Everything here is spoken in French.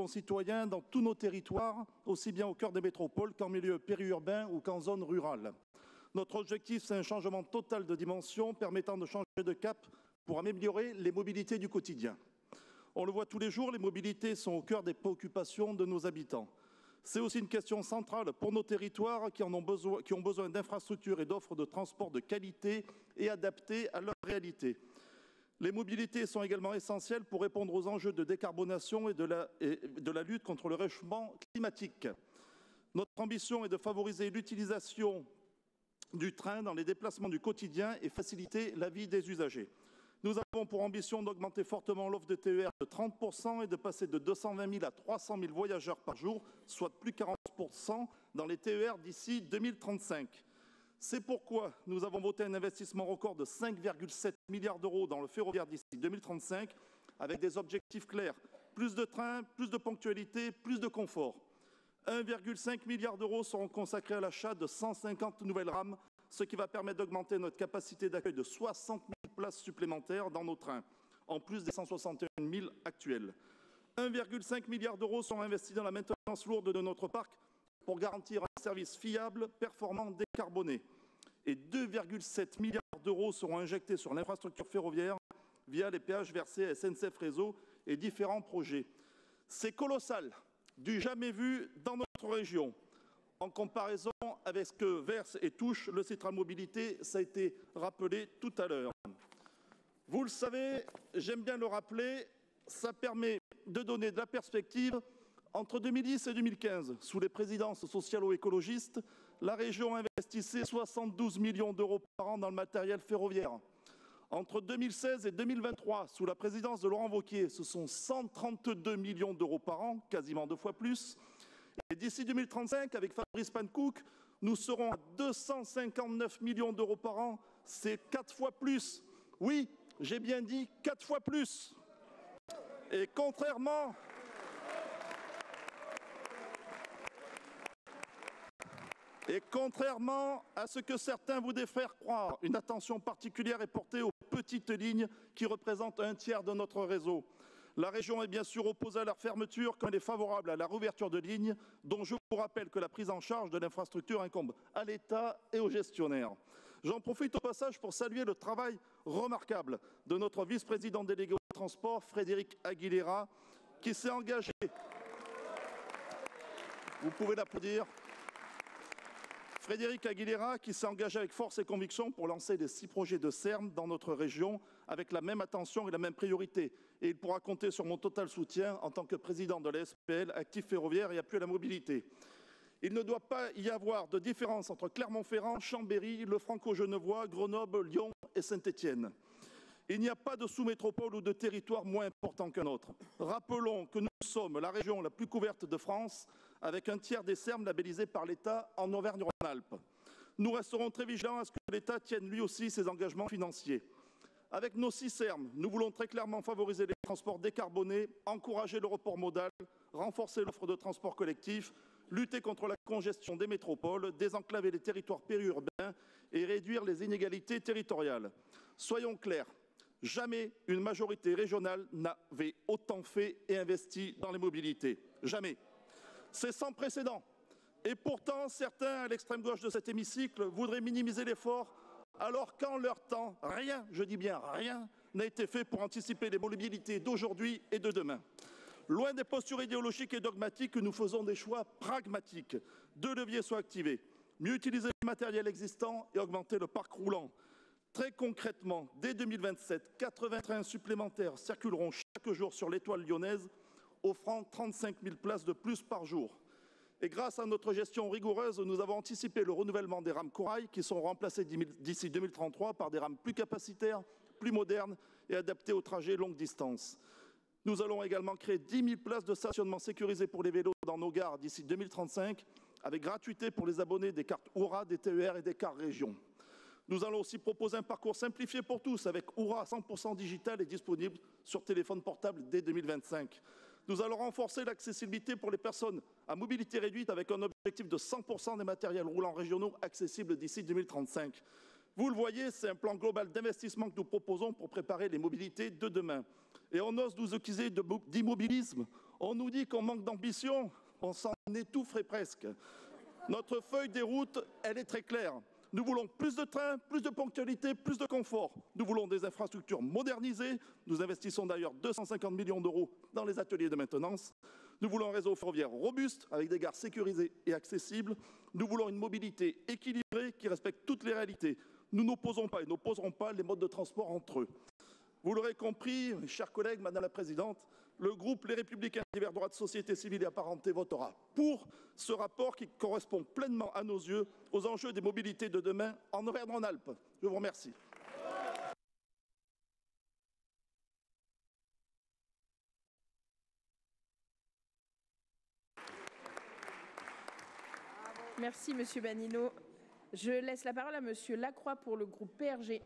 concitoyens dans tous nos territoires, aussi bien au cœur des métropoles qu'en milieu périurbain ou qu'en zone rurale. Notre objectif, c'est un changement total de dimension permettant de changer de cap pour améliorer les mobilités du quotidien. On le voit tous les jours, les mobilités sont au cœur des préoccupations de nos habitants. C'est aussi une question centrale pour nos territoires qui ont besoin d'infrastructures et d'offres de transport de qualité et adaptées à leur réalité. Les mobilités sont également essentielles pour répondre aux enjeux de décarbonation et de la lutte contre le réchauffement climatique. Notre ambition est de favoriser l'utilisation du train dans les déplacements du quotidien et faciliter la vie des usagers. Nous avons pour ambition d'augmenter fortement l'offre de TER de 30% et de passer de 220 000 à 300 000 voyageurs par jour, soit plus 40% dans les TER d'ici 2035. C'est pourquoi nous avons voté un investissement record de 5,7 milliards d'euros dans le ferroviaire d'ici 2035, avec des objectifs clairs. Plus de trains, plus de ponctualité, plus de confort. 1,5 milliard d'euros seront consacrés à l'achat de 150 nouvelles rames, ce qui va permettre d'augmenter notre capacité d'accueil de 60 000 places supplémentaires dans nos trains, en plus des 161 000 actuels. 1,5 milliard d'euros sont investis dans la maintenance lourde de notre parc pour garantir un service fiable, performant, décarboné. Et 2,7 milliards d'euros seront injectés sur l'infrastructure ferroviaire via les péages versés à SNCF Réseau et différents projets. C'est colossal, du jamais vu dans notre région. En comparaison avec ce que verse et touche le Citral Mobilité, ça a été rappelé tout à l'heure. Vous le savez, j'aime bien le rappeler, ça permet de donner de la perspective. Entre 2010 et 2015, sous les présidences socialo-écologistes, la région investissait 72 millions d'euros par an dans le matériel ferroviaire. Entre 2016 et 2023, sous la présidence de Laurent Wauquiez, ce sont 132 millions d'euros par an, quasiment 2 fois plus. Et d'ici 2035, avec Fabrice Pankouk, nous serons à 259 millions d'euros par an, c'est 4 fois plus. Oui, j'ai bien dit 4 fois plus. Et contrairement à ce que certains voudraient faire croire, une attention particulière est portée aux petites lignes qui représentent un tiers de notre réseau. La région est bien sûr opposée à leur fermeture quand elle est favorable à la réouverture de lignes, dont je vous rappelle que la prise en charge de l'infrastructure incombe à l'État et aux gestionnaires. J'en profite au passage pour saluer le travail remarquable de notre vice-président délégué au transport, Frédéric Aguilera, qui s'est engagé. Vous pouvez l'applaudir. Frédéric Aguilera, qui s'est engagé avec force et conviction pour lancer les 6 projets de CERM dans notre région avec la même attention et la même priorité. Et il pourra compter sur mon total soutien en tant que président de la SPL, Actif Ferroviaire et Appui à la Mobilité. Il ne doit pas y avoir de différence entre Clermont-Ferrand, Chambéry, le Franco-Genevois, Grenoble, Lyon et Saint-Étienne. Il n'y a pas de sous-métropole ou de territoire moins important qu'un autre. Rappelons que nous sommes la région la plus couverte de France, avec un tiers des SERM labellisés par l'État en Auvergne-Rhône-Alpes. Nous resterons très vigilants à ce que l'État tienne lui aussi ses engagements financiers. Avec nos 6 SERM, nous voulons très clairement favoriser les transports décarbonés, encourager le report modal, renforcer l'offre de transport collectif, lutter contre la congestion des métropoles, désenclaver les territoires périurbains et réduire les inégalités territoriales. Soyons clairs. Jamais une majorité régionale n'avait autant fait et investi dans les mobilités. Jamais. C'est sans précédent. Et pourtant, certains à l'extrême gauche de cet hémicycle voudraient minimiser l'effort, alors qu'en leur temps, rien, je dis bien rien, n'a été fait pour anticiper les mobilités d'aujourd'hui et de demain. Loin des postures idéologiques et dogmatiques, nous faisons des choix pragmatiques. 2 leviers sont activés. Mieux utiliser le matériel existant et augmenter le parc roulant. Très concrètement, dès 2027, 80 trains supplémentaires circuleront chaque jour sur l'étoile lyonnaise, offrant 35 000 places de plus par jour. Et grâce à notre gestion rigoureuse, nous avons anticipé le renouvellement des rames Corail qui seront remplacées d'ici 2033 par des rames plus capacitaires, plus modernes et adaptées aux trajets longue distance. Nous allons également créer 10 000 places de stationnement sécurisées pour les vélos dans nos gares d'ici 2035, avec gratuité pour les abonnés des cartes Oura, des TER et des cars région. Nous allons aussi proposer un parcours simplifié pour tous, avec Oura 100% digital et disponible sur téléphone portable dès 2025. Nous allons renforcer l'accessibilité pour les personnes à mobilité réduite avec un objectif de 100% des matériels roulants régionaux accessibles d'ici 2035. Vous le voyez, c'est un plan global d'investissement que nous proposons pour préparer les mobilités de demain. Et on ose nous accuser d'immobilisme, On nous dit qu'on manque d'ambition, on s'en étoufferait presque. Notre feuille de route, elle est très claire. Nous voulons plus de trains, plus de ponctualité, plus de confort. Nous voulons des infrastructures modernisées. Nous investissons d'ailleurs 250 millions d'euros dans les ateliers de maintenance. Nous voulons un réseau ferroviaire robuste, avec des gares sécurisées et accessibles. Nous voulons une mobilité équilibrée qui respecte toutes les réalités. Nous n'opposons pas et n'opposerons pas les modes de transport entre eux. Vous l'aurez compris, mes chers collègues, Madame la Présidente, le groupe Les Républicains Divers Droits de Société Civile et Apparentée votera pour ce rapport qui correspond pleinement à nos yeux aux enjeux des mobilités de demain en Auvergne-Rhône-Alpes. Je vous remercie. Merci, Monsieur Banino. Je laisse la parole à Monsieur Lacroix pour le groupe PRG.